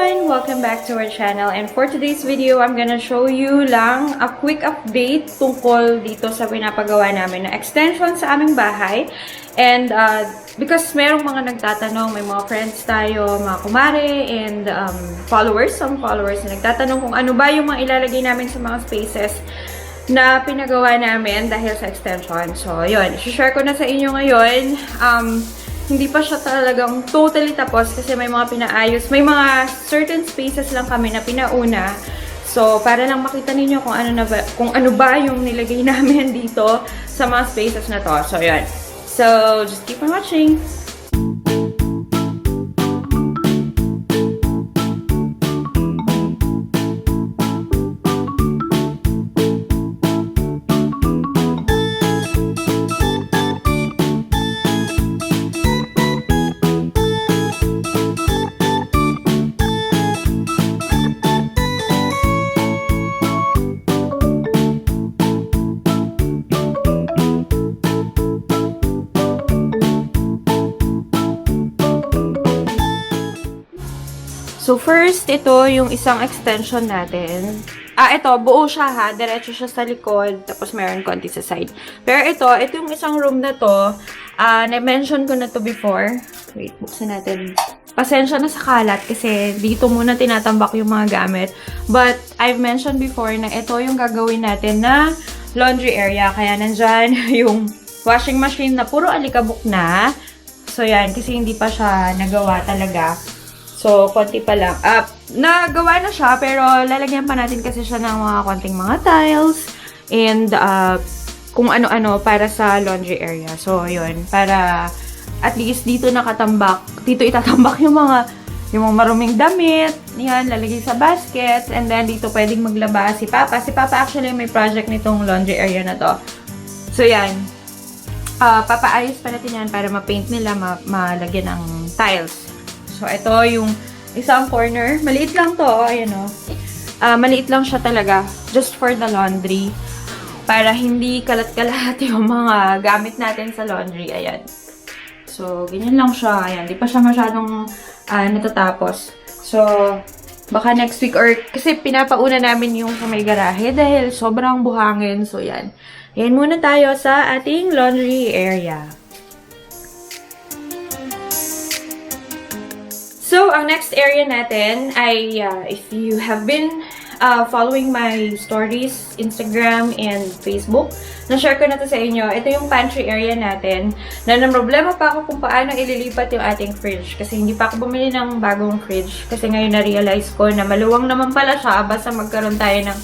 everyone! Welcome back to our channel, and for today's video, I'm gonna show you lang a quick update tungkol dito sa pinapagawa namin na extension sa aming bahay. And because merong mga nagtatanong, may mga friends tayo, mga kumare, and some followers na nagtatanong kung ano ba yung mga ilalagay namin sa mga spaces na pinagawa namin dahil sa extension. So, yun. I-share ko na sa inyo ngayon. Hindi pa siya talagang totally tapos kasi may mga pinaayos. May mga certain spaces lang kami na pinauna. So, para lang makita ninyo kung ano ba yung nilagay namin dito sa mga spaces na to. So, yun. So, just keep on watching. So, first, ito yung isang extension natin. Ito, buo siya ha. Diretso siya sa likod. Tapos, meron konti sa side. Pero ito yung isang room na to. Na-mention ko na to before. Wait, buksan natin. Pasensya na sa kalat kasi dito muna tinatambak yung mga gamit. But, I've mentioned before na ito yung gagawin natin na laundry area. Kaya nandyan yung washing machine na puro alikabok na. So, yan. Kasi hindi pa siya nagawa talaga. So, konti pa lang. Nagawa na siya, pero lalagyan pa natin kasi siya ng mga konting mga tiles and kung ano-ano para sa laundry area. So, yun. Para at least dito nakatambak. Dito itatambak yung mga maruming damit. Yan, lalagay sa basket. And then, dito pwedeng maglaba si Papa. Si Papa actually may project nitong laundry area na to. So, yan. Papaayos pa natin yan para ma-paint nila, malagyan ng tiles. So, ito yung isang corner. Maliit lang to. Ayan o. Maliit lang siya talaga. Just for the laundry. Para hindi kalat-kalat yung mga gamit natin sa laundry. Ayan. So, ganyan lang siya. Ayan. Di pa siya masyadong natatapos. So, baka next week or... Kasi pinapauna namin yung sa may garahe dahil sobrang buhangin. So, yan. Ayan muna tayo sa ating laundry area. So, ang next area natin ay, if you have been following my stories, Instagram, and Facebook, na-share ko na to sa inyo. Ito yung pantry area natin. Problema pa ako kung paano ililipat yung ating fridge. Kasi hindi pa ako bumili ng bagong fridge. Kasi ngayon na-realize ko na maluwang naman pala siya basta magkaroon tayo ng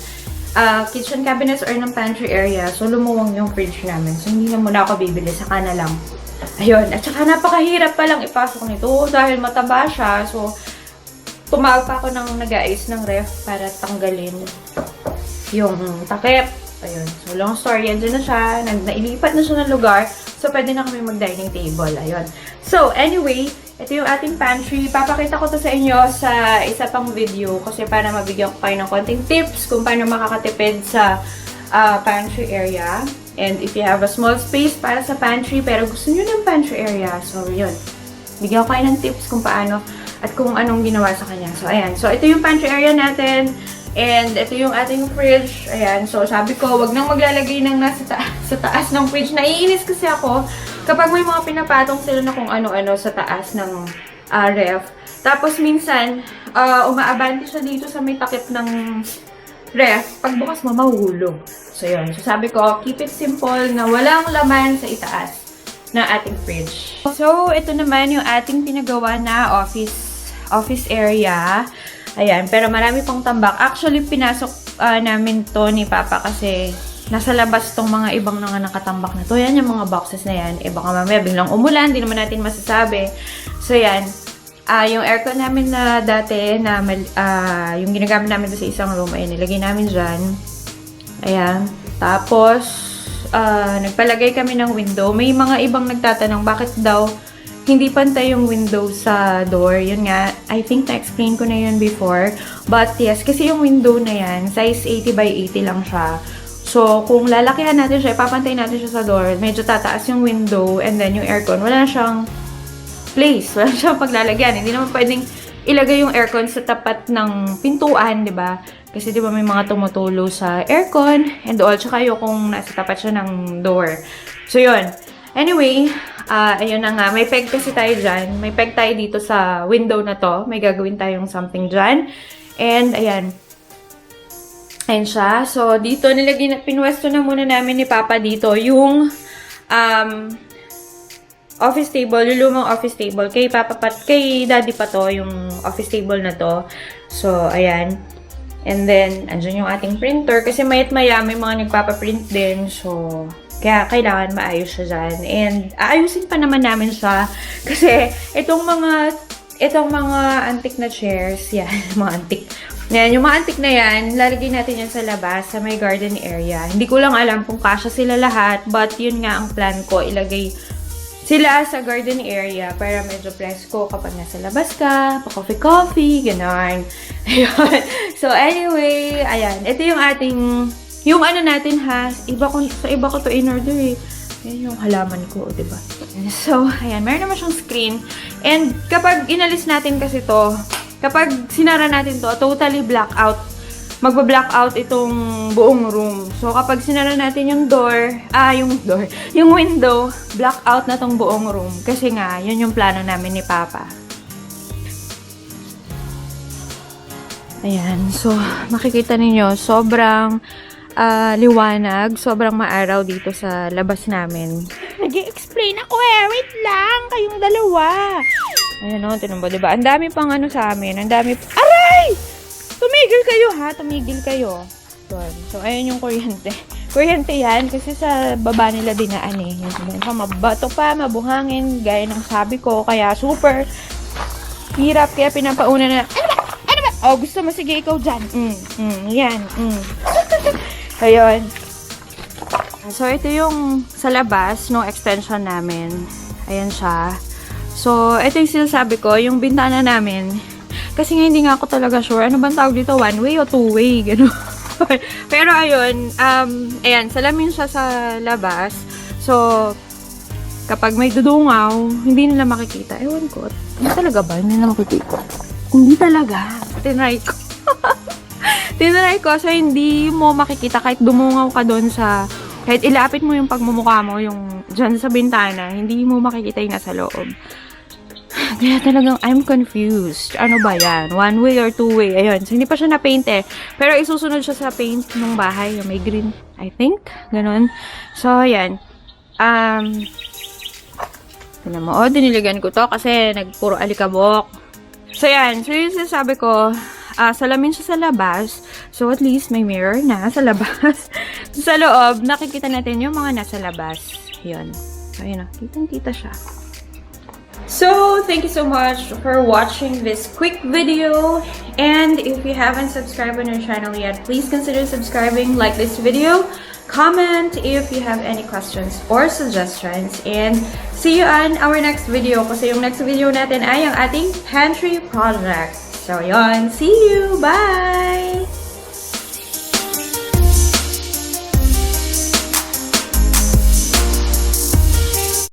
kitchen cabinets or ng pantry area. So, lumuwang yung fridge namin. So, hindi na muna ako bibili. Saka na lang. Ayun. At saka napakahirap palang ipasok nito dahil mataba siya. So, tumawag pa ako ng nag-aayos ng ref para tanggalin yung takip. Ayun. So, long story. Andyan na siya. Nailipat na siya ng lugar. So, pwede na kami mag-dining table. Ayun. So, anyway, ito yung ating pantry. Papakita ko to sa inyo sa isa pang video kasi para mabigyan ko kayo ng konting tips kung paano makakatipid sa pantry area. And if you have a small space para sa pantry, pero gusto nyo ng pantry area, so yun. Bigyan ko kayo ng tips kung paano at kung anong ginawa sa kanya. So, ayan. So, ito yung pantry area natin. And ito yung ating fridge. Ayan. So, sabi ko, wag nang maglalagay ng sa taas ng fridge. Naiinis kasi ako kapag may mga pinapatong sila na kung ano-ano sa taas ng ref. Tapos, minsan, umaabante siya dito sa may takip ng ref. Pagbukas mo, mahuhulog. So, yun. So, sabi ko, keep it simple na walang laman sa itaas na ating fridge. So, ito naman yung ating pinagawa na office area. Ayan. Pero marami pang tambak. Actually, pinasok namin to ni Papa kasi nasa labas tong mga ibang nakatambak na to. Yan yung mga boxes na yan. Baka mamaya biglang umulan. Hindi naman natin masasabi. So, yan. Yung aircon namin na dati, na yung ginagamit namin sa isang room, ayan, nilagay namin dyan. Ayan. Tapos, nagpalagay kami ng window. May mga ibang nagtatanong, bakit daw hindi pantay yung window sa door? Yun nga, I think na-explain ko na yun before. But yes, kasi yung window na yan, size 80 by 80 lang siya. So, kung lalakihan natin siya, ipapantay natin siya sa door, medyo tataas yung window, and then yung aircon, wala na siyang place. Wala siyang paglalagyan. Hindi naman pwedeng ilagay yung aircon sa tapat ng pintuan, di ba? Kasi di ba may mga tumutulo sa aircon and all, tsaka kung nasa tapat siya ng door. So, yun. Anyway, ayun na nga. May peg kasi tayo dyan. May peg tayo dito sa window na to. May gagawin tayong something dyan. And, ayan. Ayan siya. So, dito, pinwesto na muna namin ni Papa dito yung office table, yung lumang office table. Kay Daddy pa to, yung office table na to. So, ayan. And then, andyan yung ating printer. Kasi mayat-maya, may mga nagpapaprint din. So, kaya kailangan maayos siya dyan. And, aayusin pa naman namin siya. Kasi, itong mga antique na chairs, yan, mga antique. Yan, yung mga antique na yan, lalagay natin yan sa labas, sa may garden area. Hindi ko lang alam kung kasya sila lahat, but yun nga ang plan ko, ilagay sila sa garden area para medyo presko kapag nasa labas ka, pa-coffee-coffee, gano'n. Ayun. So, anyway, ayan. Ito yung ating, yung ano natin ha, sa iba ko to in-order eh. Ayan yung halaman ko, diba? So, ayan, meron naman siyang screen. And kapag inalis natin kasi to, kapag sinara natin to, totally blackout. Magba-blackout itong buong room. So, kapag sinara natin yung yung window, blackout na tong buong room. Kasi nga, yun yung plano namin ni Papa. Ayan. So, makikita ninyo, sobrang liwanag, sobrang maaraw dito sa labas namin. Nag-i-explain ako eh. Wait lang, kayong dalawa. Ayan o, tinan mo, diba? Ang dami pang ano sa amin. Ang dami... Aray! Tumigil kayo, ha? Tumigil kayo. So, ayan yung kuryente. Kuryente yan, kasi sa baba nila dinaan eh. Yan pa, mabato pa, mabuhangin, gaya ng sabi ko. Kaya super hirap, kaya pinapauna na, ano ba? Oh, gusto mo, sige, ikaw dyan. Yan. Ayun. So, ito yung sa labas, no extension namin. Ayan siya. So, ito yung sinasabi ko, yung bintana namin. Kasi nga hindi nga ako talaga sure. Ano bang tawag dito? One way o two way? Gano'n. Pero ayun, ayan, salamin siya sa labas. So, kapag may dudungaw, hindi nila makikita. Ewan ko. Hindi talaga ba? Hindi nila makikita. Hindi talaga. Tinry ko. Tinry ko. So, hindi mo makikita kahit dumungaw ka doon sa... Kahit ilapit mo yung pagmumukha mo, yung dyan sa bintana, hindi mo makikita yung nasa loob. Kaya talagang I'm confused. Ano ba yan? One way or two way? Ayun. So, hindi pa siya na-paint eh. Pero isusunod siya sa paint ng bahay. Yung may green, I think. Ganon. So, ayan. Tignan mo. Oh, diniligan ko to kasi nagpuro alikabok. So, ayan. So, yung sinasabi ko, salamin siya sa labas. So, at least may mirror na sa labas. Sa loob, nakikita natin yung mga nasa labas. Yun. So, ayun na. Kitang-kita siya. So, thank you so much for watching this quick video. And if you haven't subscribed on our channel yet, please consider subscribing, like this video, comment if you have any questions or suggestions. And see you on our next video. Kasi yung next video natin ay ang ating pantry project. So, yun. See you! Bye!